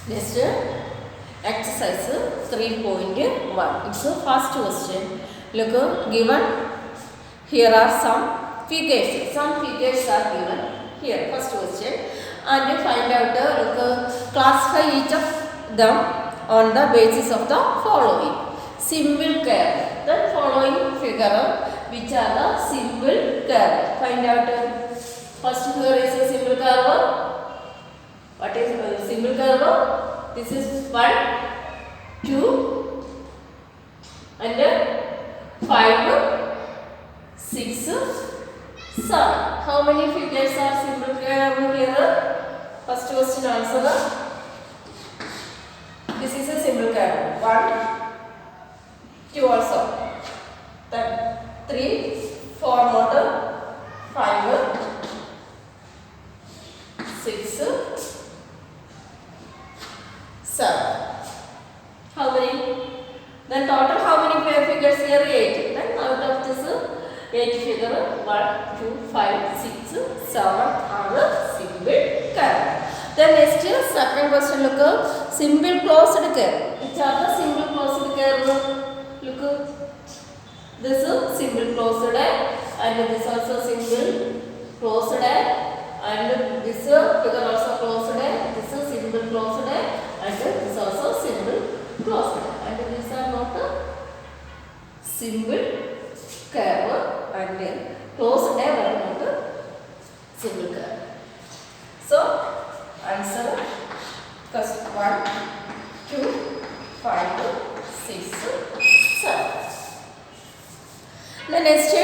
Next exercise 3.1. It's the first question. Look, given here are some figures. Some figures are given here. First question, and you find out classify each of them on the basis of the following. Simple curve. The following figure, which are the simple curve. Find out. First here is a simple curve. What is a simple curve? This is 1, 2, and 5, 6, 7. How many figures are simple curve here? First question answer. This is a simple curve. 1, 2 also. Then 3, 4 more. 5, 6, 7. How many? Then total how many figures here? 8. Then out of this 8 figure 1, 2, 5, 6, 7 are simple curve. Then next second question look, simple closed curve. Which are the simple closed curve? Look, this is simple closed and this also simple closed and this figure also closed. This is simple closed and this also simple closed, and these are not simple curve and closed but not simple curve. So answer first 1, 2, 5, 6, 7. The next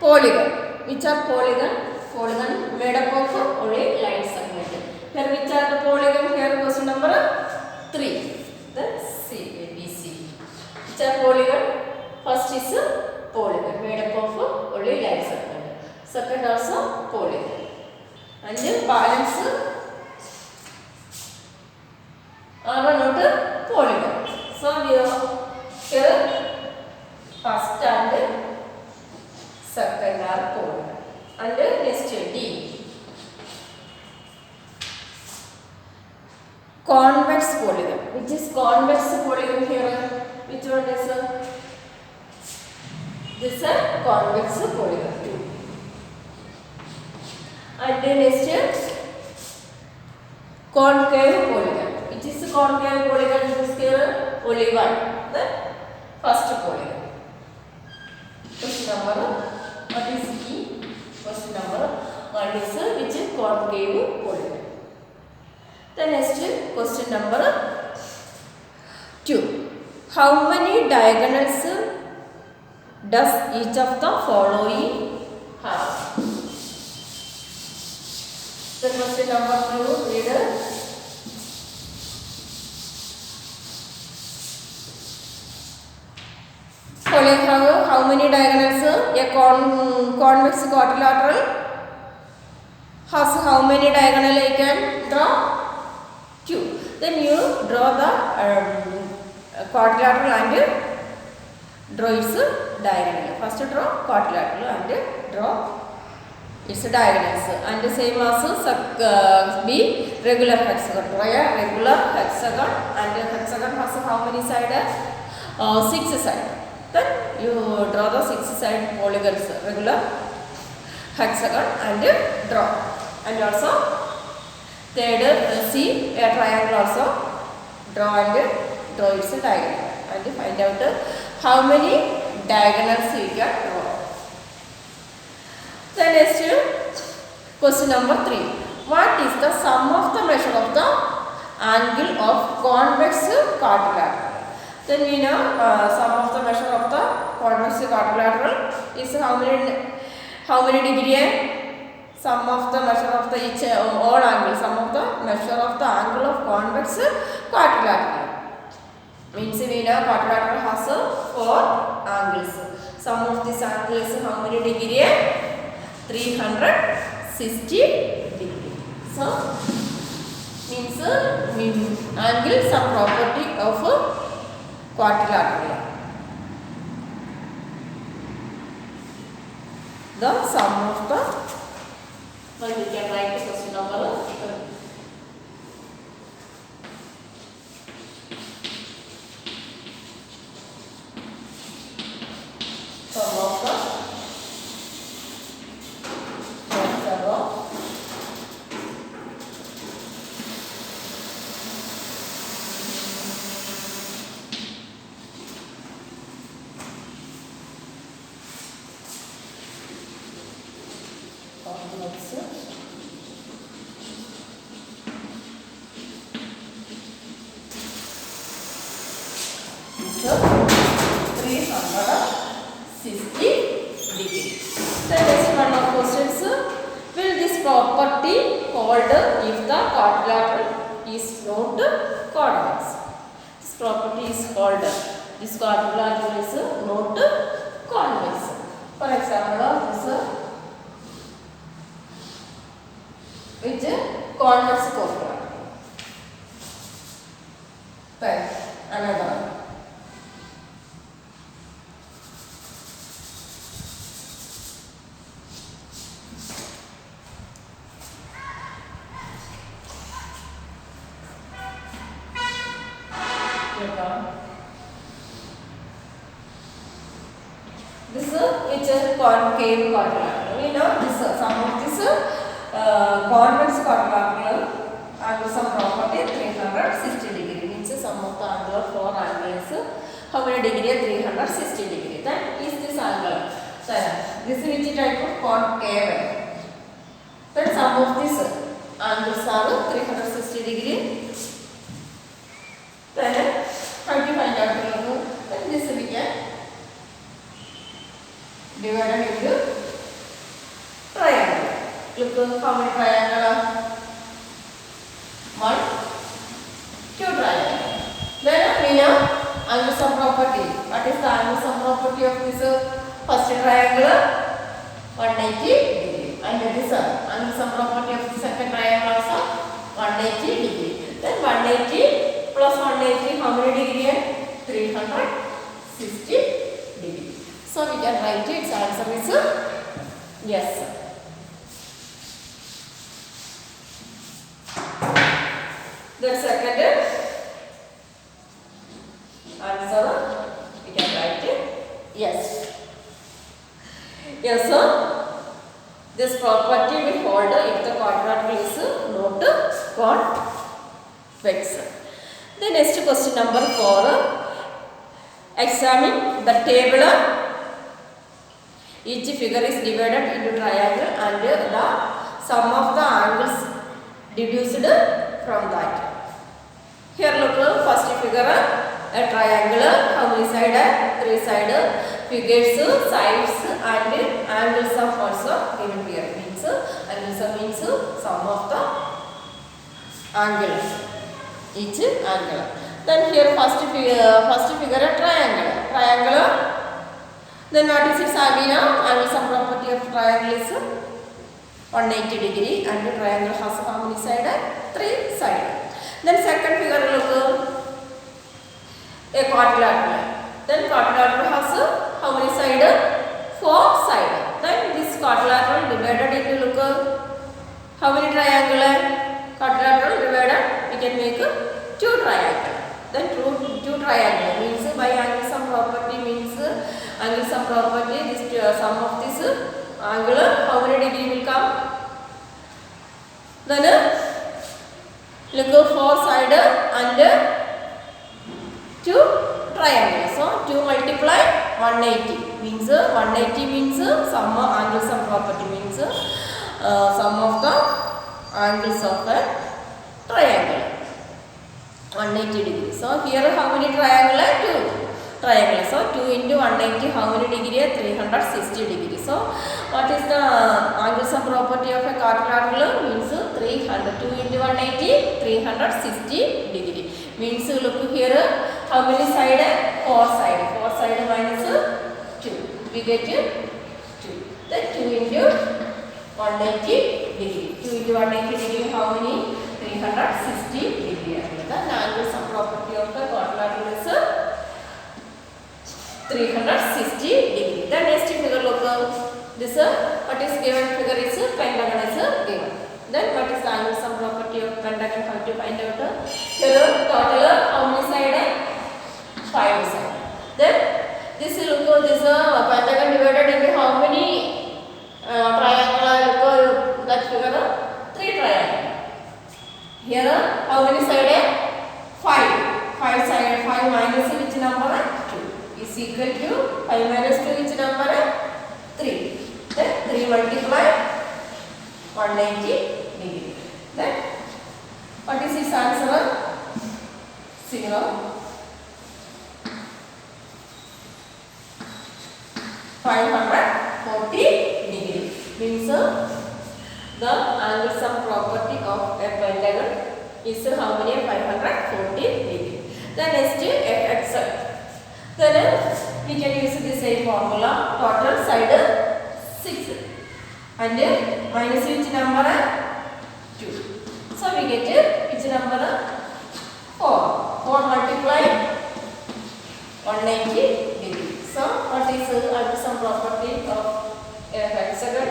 polygon. Which are polygon? Polygon made up of only line segment. Here which are the polygon? Here question number 3. The C, B, C. Which are polygon? First is a polygon made up of only line segment. Second also polygon. And then balance are not polygon. So here first and second are polygon. And next D. Convex polygon. Which is convex polygon here? Which one is this is a convex polygon. And then next concave polygon. Which is concave polygon? This is here only one. The first polygon. Question number what is E? Question number 1 is which is concave polygon. The next question number 2. How many diagonals does each of the following have? The question number 2, reader. Following how many diagonals? A convex quadrilateral has how many diagonals you can draw? 2. Then you draw the quadrilateral and draw its diagonal. First draw quadrilateral and draw its diagonals. And same as B, regular hexagon. Draw a regular hexagon, and hexagon has how many sides? 6 sides. Then you draw the 6 side polygons, regular hexagon, and draw. And also third C, a triangle also draw and draw its diagonal, and find out how many diagonals you can draw. Then next question number 3. What is the sum of the measure of the angle of convex quadrilateral? Then we know sum of the measure of the convex quadrilateral is how many degree? Sum of the measure of the each all angle. Sum of the measure of the angle of convex quadrilateral. Means we know quadrilateral has 4 angles. Sum of this angle is how many degree? 360 degree. So means angle some property of quadrilateral. The sum of the Now you can write the question number. property hold if the quadrilateral is not convex. This property is called this quadrilateral is not convex. For example, this which convex quadrilateral. Then another. This is which is concave quadrilateral. We know this some of this convex quadrilateral angle some property 360 degree means sum of the angle of 4 angles. How many degree? 360 degree. That is this angle. So this is which type of concave. Then sum of this angles are 360 degree. Then how to find out? Then this we can divided into triangle. Look how many triangle? 1, 2 triangle. Then we know angle sum property. What is the angle sum property of this first triangle? 180 degree. And this angle sum property of the second triangle also 180 degree. Then 180 plus 180 how many degree? 360 degree. So we can write its answer is yes. The second answer we can write it yes. Yes, sir. This property will hold if the quadrilateral is not convex. The next question number 4. Examine the table. Each figure is divided into triangle and the sum of the angles deduced from that. Here look, first figure, a triangle, how many sides? 3 sides, figures, sides and angles are also given here. Means angles means sum of the angles, each angle. Then here first figure a triangle. Then what is its angle sum property of triangle is 180 degree and the triangle has how many sides? 3 sides. Then second figure look, a quadrilateral. Then quadrilateral has how many sides? 4 sides. Then this quadrilateral divided into look, how many triangle? Quadrilateral divided we can make 2 triangle. Then 2 triangle means by angle sum property means angle sum property this sum of this angle how many degree will come? Then look 4 side and 2 triangle. So 2 multiply 180 means 180 means sum of angle sum property means sum of the angles of a triangle 180 degree. So here how many triangle? 2 triangle. So 2 into 180 how many degree? 360 degree. So what is the angle sum property of a quadrilateral? Means 300. 2 into 180 360 degree. Means look here how many side? 4 side. 4 side minus 2. We get 2. Then 2 into 180 degree. 2 into 180 degree how many? 360 degree. The angle sum property of the quadrilateral is 360 degree. The next figure look, this what is given figure is pentagon is given. Then what is the angle sum property of pentagon? How to find out? Here total how many side? 5 side. Then this look, this pentagon divided into how many triangle? Look that figure 3 triangle. Here how many side? 5. 5 side. 5 minus which number? 2 is equal to 5 minus 2 which number? 3. Then 3 multiply 180 degree. Then what is his answer? 0. 540 degree. Means the angle sum is how many? 540 degree. Then next x. Then we can use the same formula. Total side 6 and minus which number? 2. So we get which number? 4. 4 multiply 190 degree. So what is some property of a hexagon?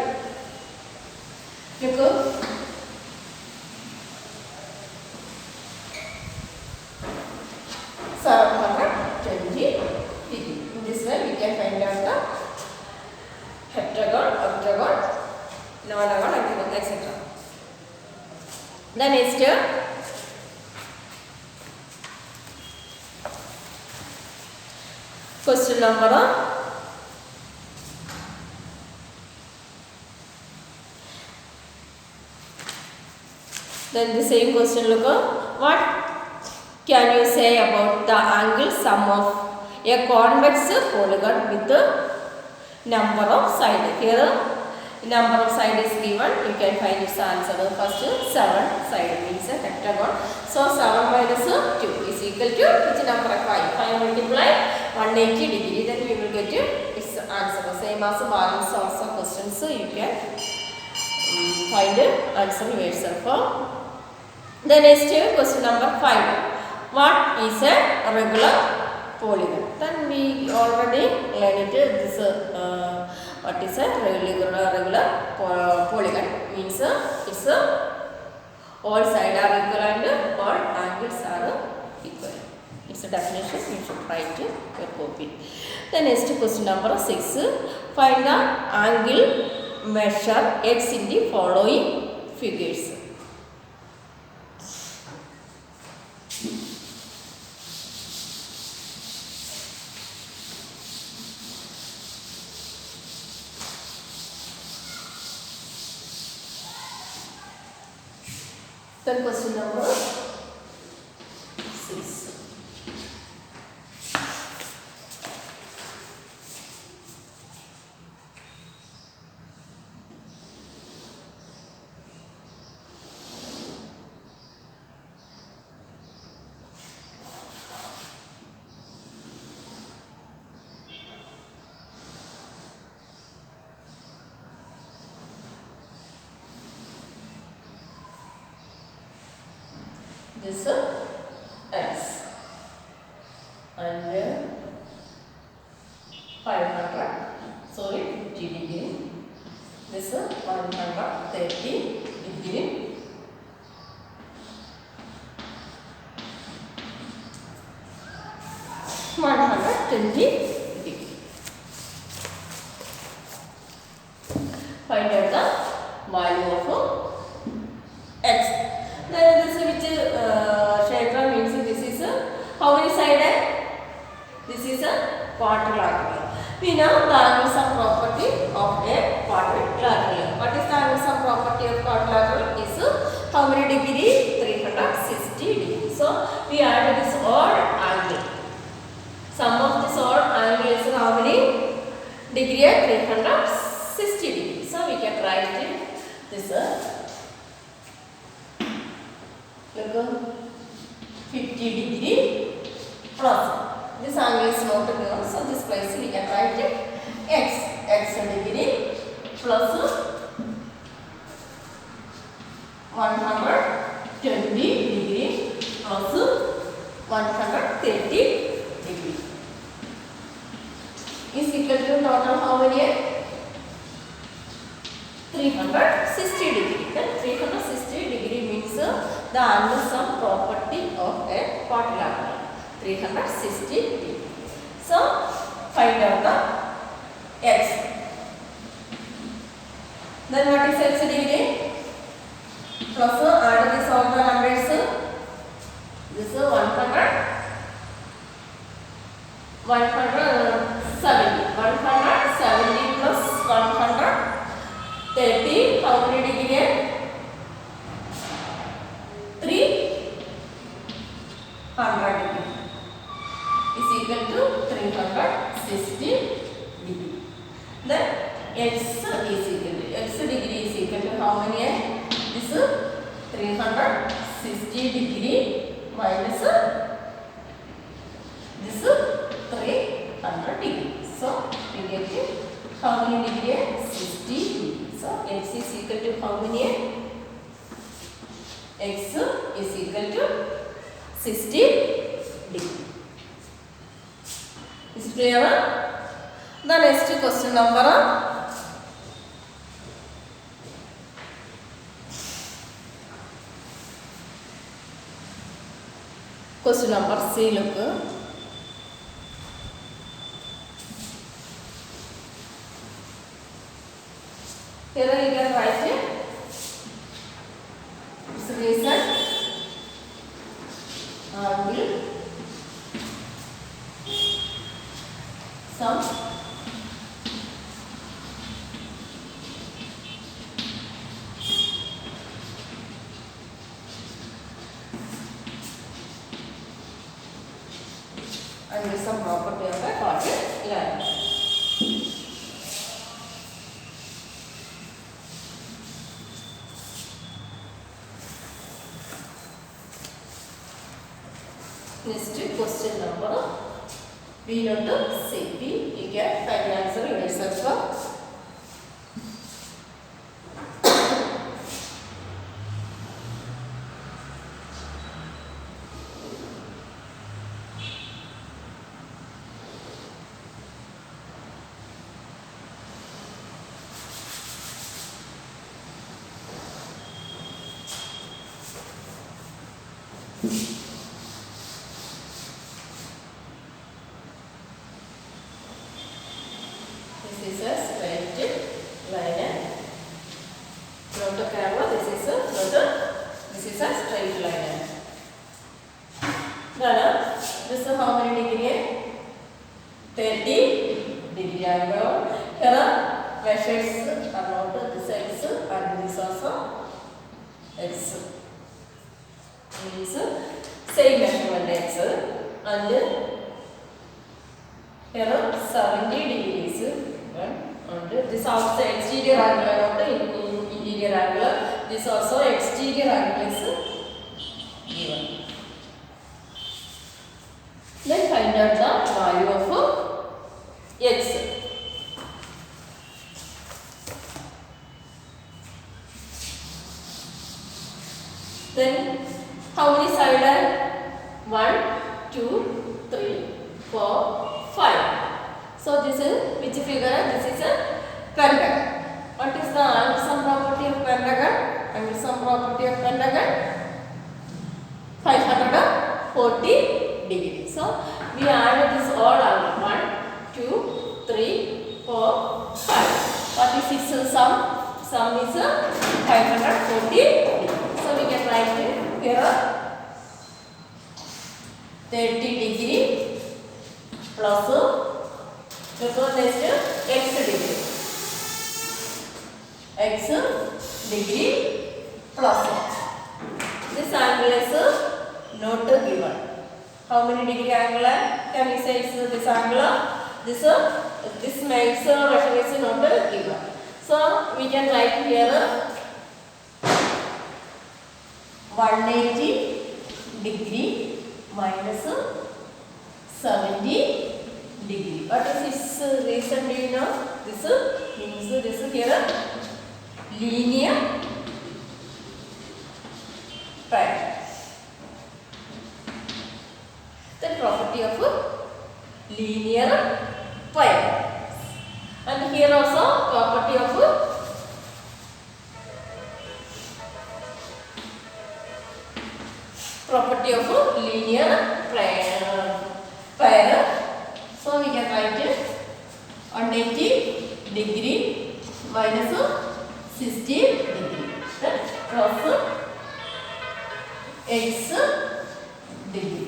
Look. 720 degree. In this way we can find out the heptagon, octagon, nonagon, octagon, etc. The next question number then the same question. Look, what can you say about the angle sum of a convex polygon with the number of sides? Here number of sides is given. You can find its answer. First 7 side means a heptagon. So 7 minus 2 is equal to which number? 5. 5 multiply 180 degree. Then we will get its answer. Same as balance also questions. You can find answer yourself. The next question number 5. What is a regular polygon? Then we already learned this. What is a regular polygon? Means it's all sides are equal and all angles are equal. It's a definition. You should write your copy. The next question number 6. Find the angle measure x in the following figures. Then question number 6. This x and 500, sorry, 50 degree. This 130 degree. Find out the value of x. Then this which kshetra means this is how many side? This is a quadrilateral. We know the angle sum property of a quadrilateral. What is the angle sum property of quadrilateral? Is how many degree? 360 degree. So we add this all angle. Sum of this all angle is how many degree? 360 degree. So we can write this. Look, 50 degree plus. This angle is not given, so this place we can write it x degree plus 120 degree plus 130 degree is equal to total how many? 360 degree. Then 360 degree means the angle sum property of a quadrilateral. 360 degree. So find out the x. Then what is x degree? Plus add this all the numbers. This is 170. 170 plus 130. How many degree? 300 degree is equal to 360 degree. Then x is equal to x degree is equal to how many? This is 360 degree minus this 300 degree. So we get how many degree? 60 degree. So x is equal to how many? X is equal to 60 degree. Is it clear? The next question number question number C. Look. Here you can write it. Reason angle sum and some property of a quadrant line. Next question number B not C. B you can find answer in yourself. This is a straight line. Not a camera. This is a straight line. Now, this is how many degree? 30 degree angle. Here measures are not this x and this also x. Means same measurement x and here 70 degrees. And this also exterior angle, not interior angle. This also exterior angle is given. Then find out the value of x. Then how many sides? 1, 2, 3, 4, 5. So this is which figure? This is a pentagon. What is the angle sum property of pentagon? Angle sum property of pentagon 540 degree. So we add this all angle 1, 2, 3, 4, 5. What is its sum? Sum is 540 degree. So we can write here 30 degree plus next x degree. X degree plus this angle is not given. How many degree angle? Can you say it's this angle? This makes measure is not given. So we can write here 180 degree minus 70 degree. What is this reason? Do you know? This means this here linear triangle. The property of linear triangle. And here also property of linear triangle. So we can write it 180 degree minus 60 degree. That cross x degree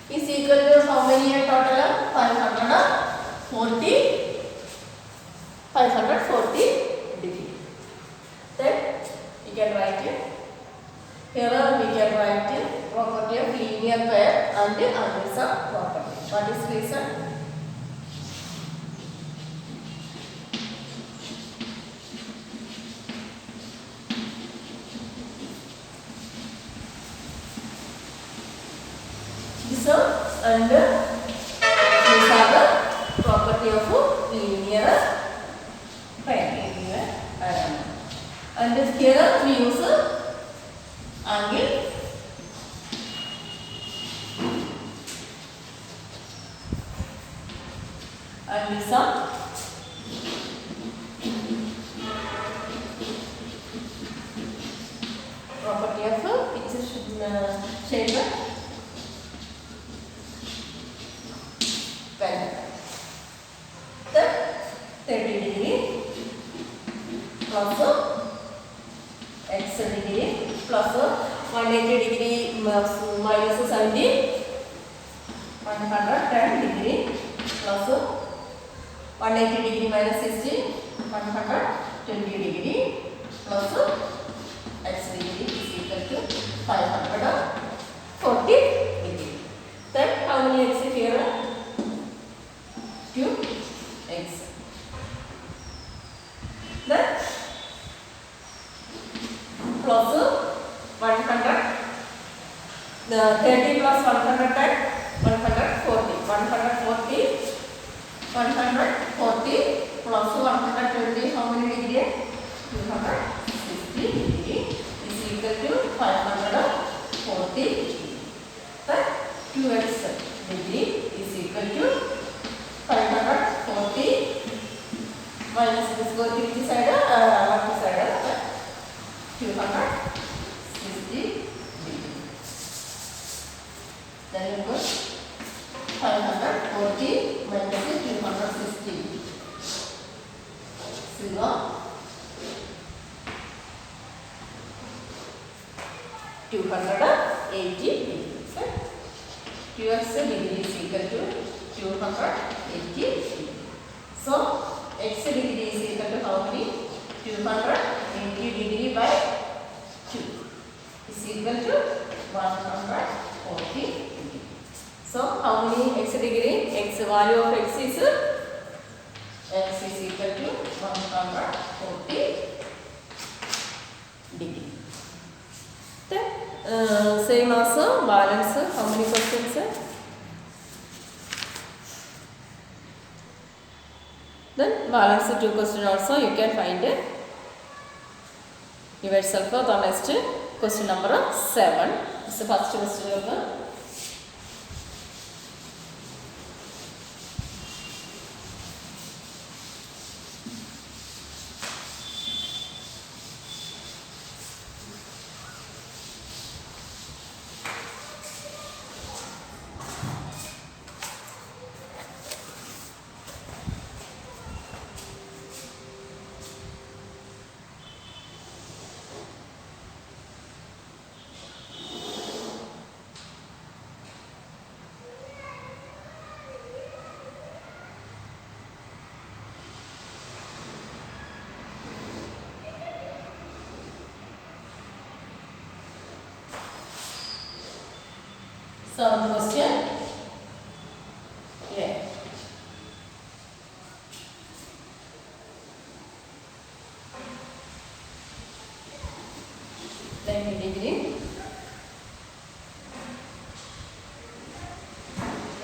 is equal to how many total? 540 degree. Then we can write it. Here we can write it property of linear pair and angle sum property. What is reason? and these are the property of linear triangle. And here we use angle and this are property of its shape pentagon. The 30 degree plus x degree plus 180 degree minus 70, 110 degree plus 180 degree minus 60, 120 degree plus x degree is equal to 540 degree. Then how many x here? 2x. Then plus 100, the 30 plus 110, 140, 140 plus 120, how many degree? 260 degree is equal to 540. Then 2x degree is equal to 540 minus this go to which side? Left side. 260 degree. Then you go 540 minus 260. 0. 280 degree. 2x degree is equal to 280 degree. So x degree is equal to how many? 280 degree by 2 is equal to 140 degree. So how many x degree? X value of x is equal to 140 degree. Then same as balance. How many questions? Then balance 2 question also you can find yourself for the next question number 7. This is the first question. Seventh question. Yeah. Then degree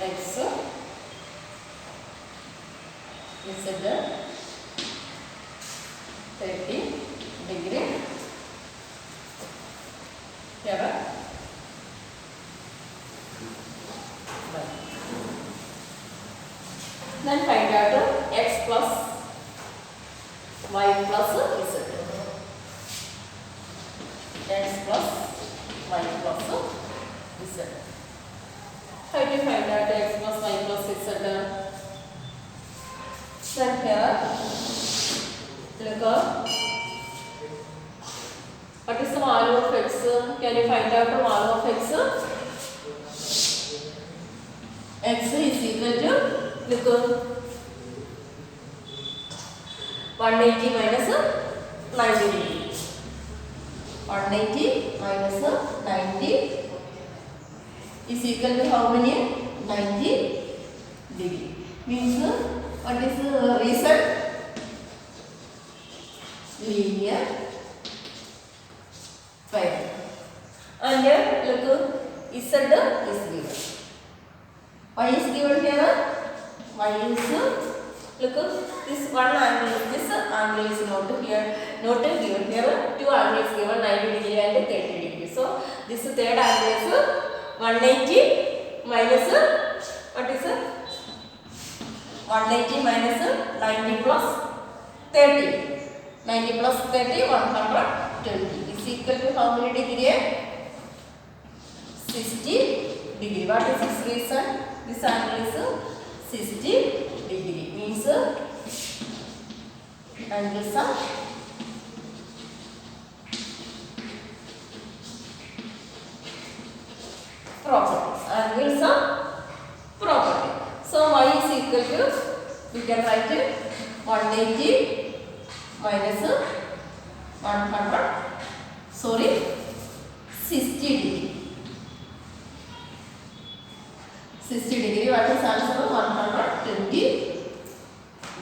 x is at the 30 degree. Here. Then find out x plus y plus z. X plus y plus z. How do you find out x plus y plus z? Then here, look, what is the value of x? Can you find out the value of x? X is equal to, look, 180 minus 90 degree. 180 minus 90 is equal to how many? 90 degree. Means what is the result? Linear triangle. And look, Z is given. Y is given here. Y is, look, this one angle, this angle is not here, not given here. Two angles given, 90 degree and 30 degree. So this third angle is 180 minus, what is it? 180 minus 90 plus 30. 90 plus 30, 120 is equal to how many degree? 60 degree. What is its reason? This angle is 60 degree. Means angles are properties. Angles are property. So y is equal to, we can write it 180 minus 100, sorry, 60 degree. 60 degree, what is answer? 120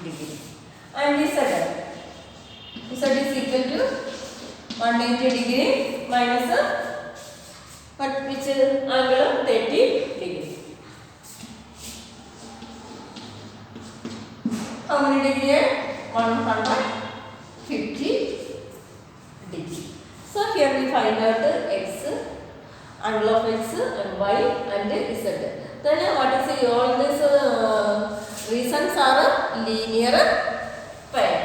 degree. And this side is equal to 180 degree minus what, which angle? 30 degree. How many degree? 150 degree. So here we find out x, angle of x and y and z. Then what is all these reasons are linear pair.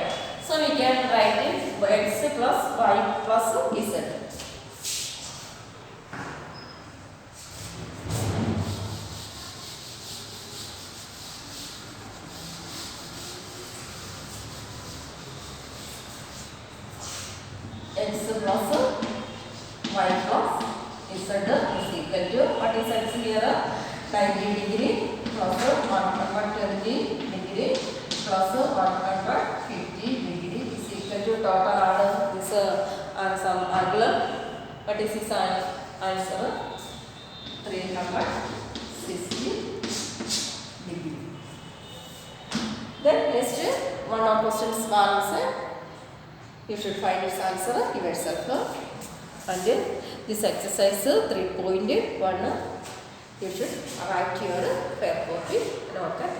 So we can write it x plus y plus z. X plus y plus z is equal to, what is x here? 90 degree plus 120 degree plus 150 degree is equal to total order this some angle. What is this answer? 360 degree. Then next one of questions answer. You should find its answer yourself. And this exercise 3.1. You should write your fair copy and okay.